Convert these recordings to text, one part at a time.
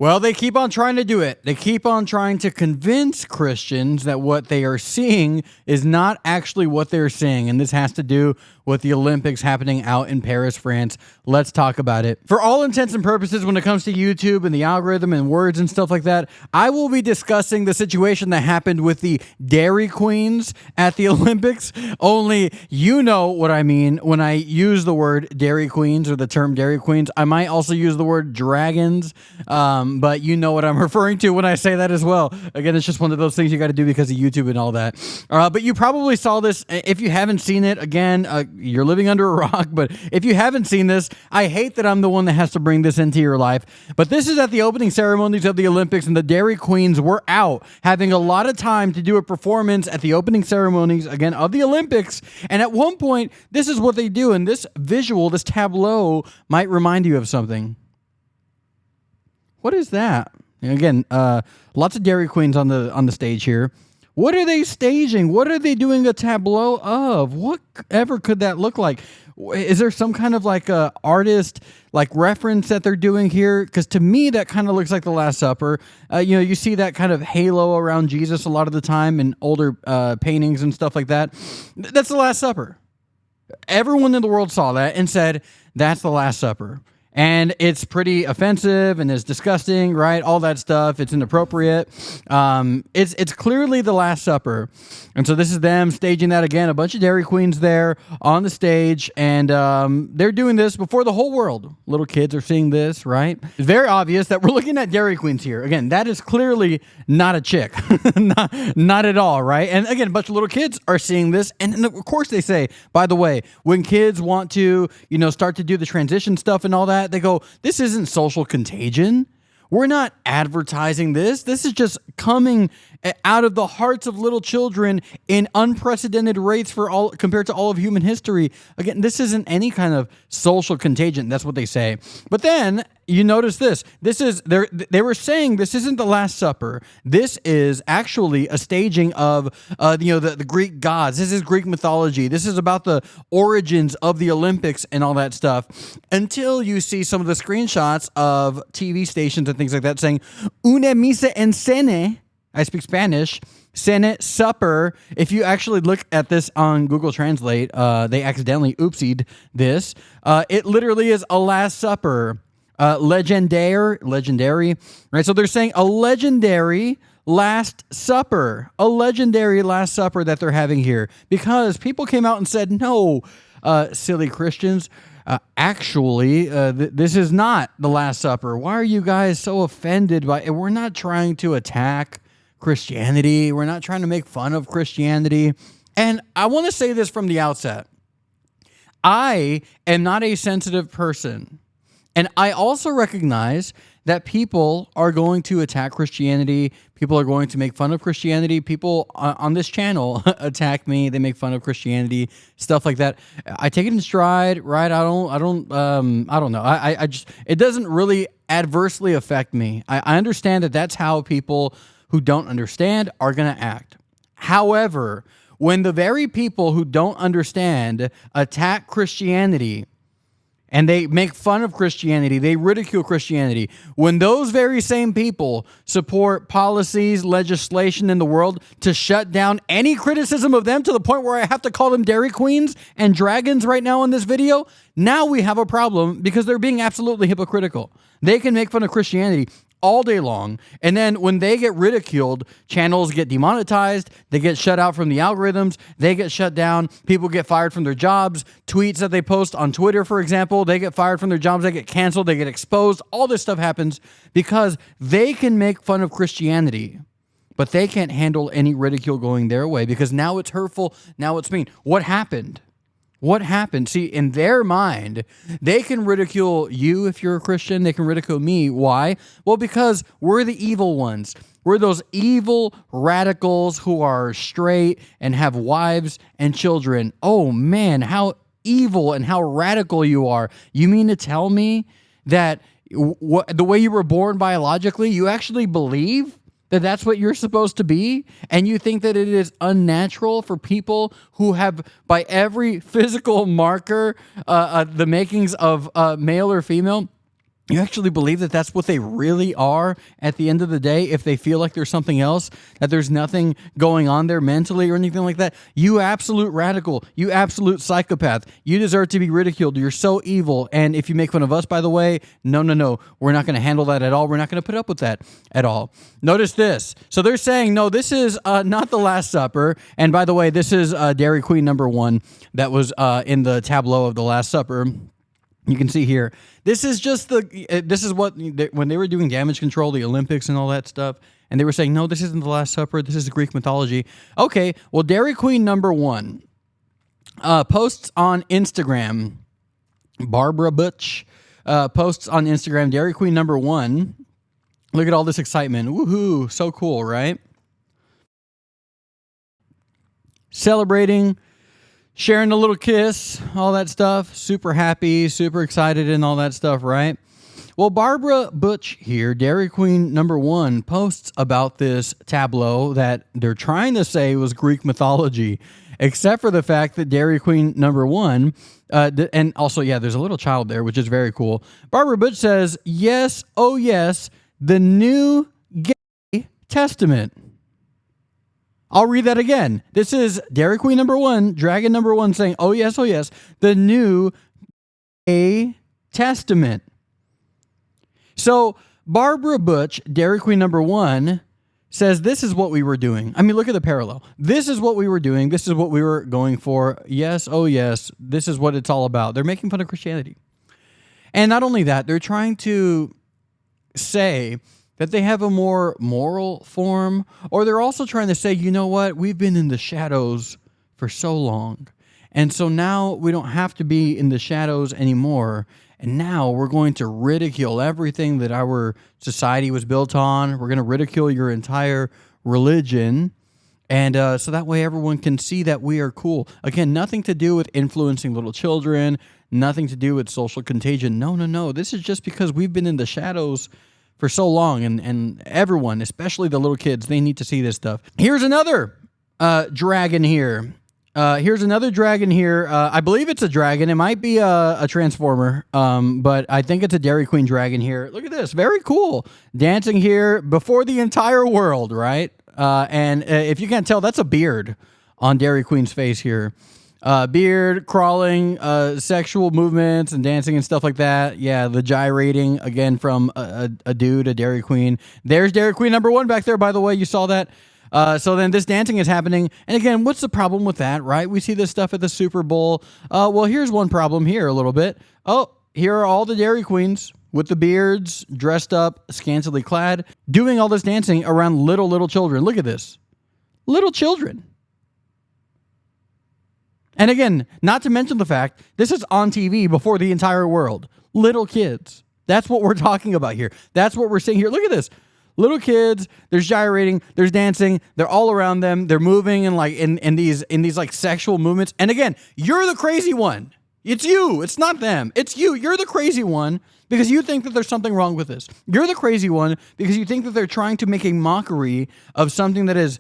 Well, they keep on trying to do it. They keep on trying to convince Christians that what they are seeing is not actually what they're seeing. And this has to do with the Olympics happening out in Paris, France. Let's talk about it. For all intents and purposes, when it comes to YouTube and the algorithm and words and stuff like that, I will be discussing the situation that happened with the Dairy Queens at the Olympics. Only you know what I mean when I use the word Dairy Queens or the term Dairy Queens. I might also use the word dragons, but you know what I'm referring to when I say that as well. Again, it's just one of those things you got to do because of YouTube and all that. But you probably saw this. If you haven't seen it, again, you're living under a rock. But if you haven't seen this, I hate that I'm the one that has to bring this into your life. But this is at the opening ceremonies of the Olympics, and the Dairy Queens were out having a lot of time to do a performance at the opening ceremonies, again, of the Olympics. And at one point, this is what they do. And this visual, this tableau might remind you of something. What is that? Again, lots of Dairy Queens on the stage here. What are they staging? What are they doing a tableau of? Whatever could that look like? Is there some kind of like a artist like reference that they're doing here? Because to me, that kind of looks like the Last Supper. You see that kind of halo around Jesus a lot of the time in older paintings and stuff like that. That's the Last Supper. Everyone in the world saw that and said, that's the Last Supper. And it's pretty offensive and it's disgusting, right? All that stuff. It's inappropriate. It's clearly the Last Supper. And so this is them staging that again. A bunch of Dairy Queens there on the stage. And they're doing this before the whole world. Little kids are seeing this, right? It's very obvious that we're looking at Dairy Queens here. Again, that is clearly not a chick. not at all, right? And again, a bunch of little kids are seeing this. And of course they say, by the way, when kids want to, start to do the transition stuff and all that, they go, this isn't social contagion. We're not advertising this. This is just coming out of the hearts of little children in unprecedented rates compared to all of human history. Again, this isn't any kind of social contagion. That's what they say. But then you notice this. They were saying this isn't the Last Supper. This is actually a staging of the Greek gods. This is Greek mythology. This is about the origins of the Olympics and all that stuff. Until you see some of the screenshots of TV stations and things like that saying "Una misa en cene." I speak Spanish. Cene, supper. If you actually look at this on Google Translate, they accidentally oopsied this. It literally is a Last Supper. Legendary, right? So they're saying a legendary Last Supper, that they're having here, because people came out and said, no, silly Christians, actually, this is not the Last Supper. Why are you guys so offended by it? We're not trying to attack Christianity. We're not trying to make fun of Christianity. And I want to say this from the outset. I am not a sensitive person. And I also recognize that people are going to attack Christianity. People are going to make fun of Christianity. People on this channel attack me. They make fun of Christianity, stuff like that. I take it in stride, right? I don't know. I just, it doesn't really adversely affect me. I understand that that's how people who don't understand are going to act. However, when the very people who don't understand attack Christianity, and they make fun of Christianity, they ridicule Christianity, when those very same people support policies, legislation in the world to shut down any criticism of them to the point where I have to call them Dairy Queens and dragons right now in this video, now we have a problem because they're being absolutely hypocritical. They can make fun of Christianity all day long, and then when they get ridiculed, channels get demonetized, they get shut out from the algorithms, they get shut down, people get fired from their jobs, tweets that they post on Twitter, for example, they get fired from their jobs, they get canceled, they get exposed. All this stuff happens because they can make fun of Christianity, but they can't handle any ridicule going their way because now it's hurtful, now it's mean. What happened? What happened? See, in their mind, they can ridicule you if you're a Christian. They can ridicule me. Why? Well, because we're the evil ones. We're those evil radicals who are straight and have wives and children. Oh, man, how evil and how radical you are. You mean to tell me that the way you were born biologically, you actually believe that that's what you're supposed to be, and you think that it is unnatural for people who have, by every physical marker, the makings of male or female, You actually believe that that's what they really are at the end of the day? If they feel like there's something else, that there's nothing going on there mentally or anything like that? You absolute radical. You absolute psychopath. You deserve to be ridiculed. You're so evil. And if you make fun of us, by the way, no. We're not going to handle that at all. We're not going to put up with that at all. Notice this. So they're saying, no, this is not the Last Supper. And by the way, this is Dairy Queen number 1 that was in the tableau of the Last Supper. You can see here, this is just this is what, when they were doing damage control, the Olympics and all that stuff, and they were saying, no, this isn't the Last Supper, this is Greek mythology. Okay, well, Dairy Queen number 1 posts on Instagram, Barbara Butch posts on Instagram, Dairy Queen number 1. Look at all this excitement. Woohoo, so cool, right? Celebrating, sharing a little kiss, all that stuff. Super happy, super excited and all that stuff, right? Well, Barbara Butch here, Dairy Queen number 1, posts about this tableau that they're trying to say was Greek mythology, except for the fact that Dairy Queen number 1, and also, yeah, there's a little child there, which is very cool. Barbara Butch says, yes, oh yes, the New Gay Testament. I'll read that again. This is Dairy Queen number 1, Dragon number 1 saying, oh yes, the New Gay Testament. So Barbara Butch, Dairy Queen number 1, says this is what we were doing. I mean, look at the parallel. This is what we were doing. This is what we were going for. Yes, oh yes, this is what it's all about. They're making fun of Christianity. And not only that, they're trying to say that they have a more moral form, or they're also trying to say, you know what, we've been in the shadows for so long, and so now we don't have to be in the shadows anymore, and now we're going to ridicule everything that our society was built on. We're going to ridicule your entire religion, and so that way everyone can see that we are cool. Again, nothing to do with influencing little children, nothing to do with social contagion. No. This is just because we've been in the shadows for so long, and everyone, especially the little kids, they need to see this stuff. Here's another dragon here. Here's another dragon here. I believe it's a dragon. It might be a transformer, but I think it's a Dairy Queen dragon here. Look at this. Very cool. Dancing here before the entire world, right? And if you can't tell, that's a beard on Dairy Queen's face here. Beard, crawling, sexual movements and dancing and stuff like that. Yeah, the gyrating, again, from a dude, a Dairy Queen. There's Dairy Queen number 1 back there, by the way. You saw that. So then this dancing is happening. And again, what's the problem with that, right? We see this stuff at the Super Bowl. Well, here's one problem here a little bit. Oh, here are all the Dairy Queens with the beards, dressed up, scantily clad, doing all this dancing around little children. Look at this. Little children. And again, not to mention the fact, this is on TV before the entire world. Little kids. That's what we're talking about here. That's what we're seeing here. Look at this. Little kids, there's gyrating, there's dancing, they're all around them, they're moving and like in these like sexual movements. And again, you're the crazy one. It's you. It's not them. It's you. You're the crazy one because you think that there's something wrong with this. You're the crazy one because you think that they're trying to make a mockery of something that has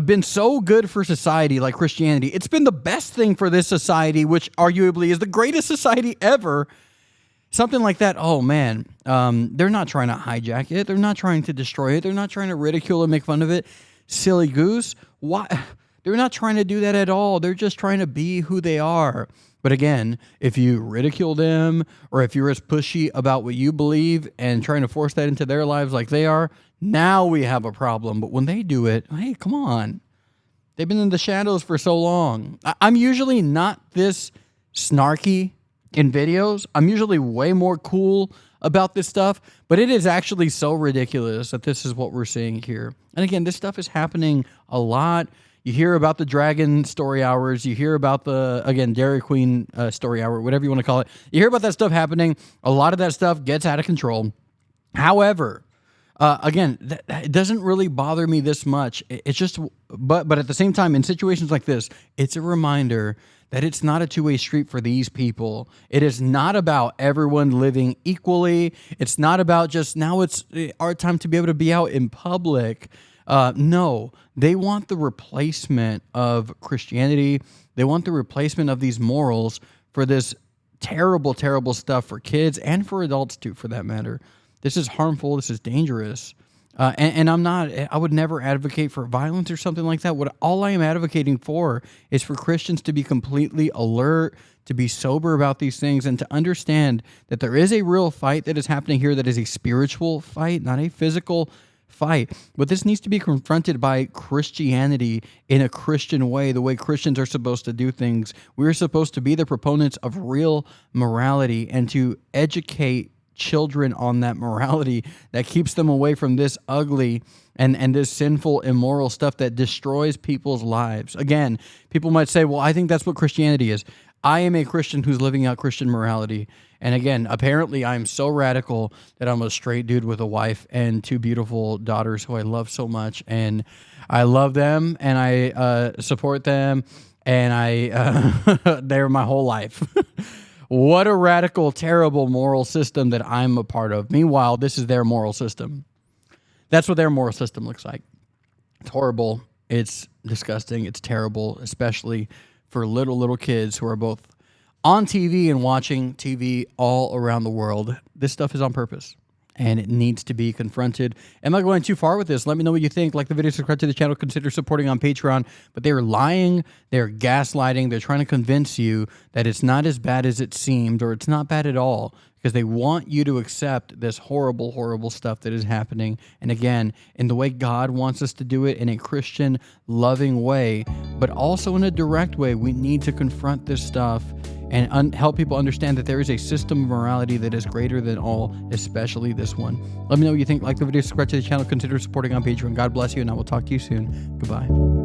been so good for society like Christianity. It's been the best thing for this society, which arguably is the greatest society ever. Something like that, oh man, they're not trying to hijack it. They're not trying to destroy it. They're not trying to ridicule and make fun of it. Silly goose. Why? They're not trying to do that at all. They're just trying to be who they are. But again, if you ridicule them or if you're as pushy about what you believe and trying to force that into their lives like they are, now we have a problem. But when they do it, hey, come on. They've been in the shadows for so long. I'm usually not this snarky in videos. I'm usually way more cool about this stuff, but it is actually so ridiculous that this is what we're seeing here. And again, this stuff is happening a lot. You hear about the Dragon story hours. You hear about the, again, Dairy Queen story hour, whatever you want to call it. You hear about that stuff happening. A lot of that stuff gets out of control. However, again, it doesn't really bother me this much. It's just, but at the same time, in situations like this, it's a reminder that it's not a two-way street for these people. It is not about everyone living equally. It's not about just now it's our time to be able to be out in public. No, they want the replacement of Christianity. They want the replacement of these morals for this terrible, terrible stuff for kids and for adults too, for that matter. This is harmful. This is dangerous. And I would never advocate for violence or something like that. All I am advocating for is for Christians to be completely alert, to be sober about these things, and to understand that there is a real fight that is happening here that is a spiritual fight, not a physical fight. But this needs to be confronted by Christianity in a Christian way, the way Christians are supposed to do things. We're supposed to be the proponents of real morality and to educate children on that morality that keeps them away from this ugly and this sinful, immoral stuff that destroys people's lives. Again, people might say, well, I think that's what Christianity is. I am a Christian who's living out Christian morality. And again, apparently I'm so radical that I'm a straight dude with a wife and 2 beautiful daughters who I love so much. And I love them and I support them and they're my whole life. What a radical, terrible moral system that I'm a part of. Meanwhile, this is their moral system. That's what their moral system looks like. It's horrible. It's disgusting. It's terrible, especially for little kids who are both on TV and watching TV all around the world. This stuff is on purpose, and it needs to be confronted. Am I going too far with this? Let me know what you think. Like the video, subscribe to the channel, consider supporting on Patreon. But they're lying, they're gaslighting, they're trying to convince you that it's not as bad as it seemed, or it's not bad at all, because they want you to accept this horrible, horrible stuff that is happening. And again, in the way God wants us to do it, in a Christian, loving way, but also in a direct way. We need to confront this stuff and help people understand that there is a system of morality that is greater than all, especially this one. Let me know what you think. Like the video, subscribe to the channel, consider supporting on Patreon. God bless you, and I will talk to you soon. Goodbye.